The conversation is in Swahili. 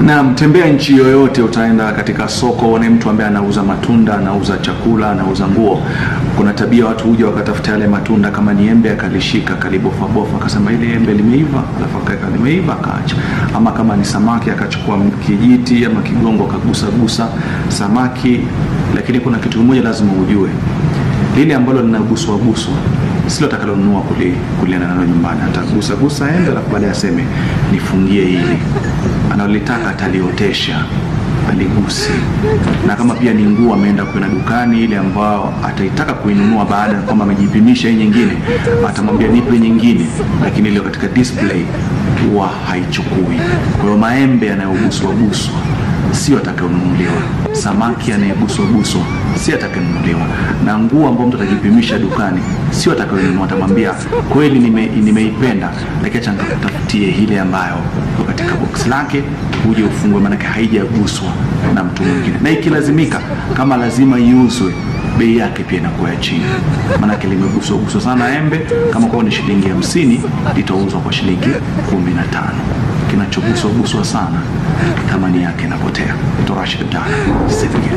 Na mtembea nchi yoyote, utaenda katika soko uone mtu ambaye anauza matunda, anauza chakula, anauza nguo. Kuna tabia watu huja wakatafuta yale matunda, kama ni embe akalishika, kalibofa bofa, akasema ile embe limeiva, alafu akaeka limeiva akaacha. Ama kama ni samaki akachukua kijiti ama kigongo akagusa gusa samaki. Lakini kuna kitu kimoja lazima ujue, lile ambalo linaguswa guswa silo atakalonunua kuliana nalo nyumbani. Atagusa gusa embe alafu baadaye aseme nifungie hili. Analotaka ataliotesha, aligusi. Na kama pia ni nguo ameenda kwenda dukani, ile ambao ataitaka kuinunua baada ya kwamba amejipimisha hii nyingine, atamwambia nipe nyingine, lakini ile katika display huwa haichukui. Kwa hiyo maembe yanayoguswa guswa sio atakayonunuliwa, samaki anayeguswa guswa si atakayonunuliwa, na nguo ambayo mtu atajipimisha dukani sio atakayonunua. Atamwambia kweli nimeipenda, lakini acha nikakutafutie ile ambayo iko katika box lake uje ufungue, maana haijaguswa na mtu mwingine. Na ikilazimika, kama lazima iuzwe, bei yake pia inakuwa chini, maana limeguswa sana embe. Kama kwa ni shilingi 50, litauzwa kwa shilingi 15. Kinachoguswa sana thamani yake inapotea. Rashid Abdalla, Sifiki.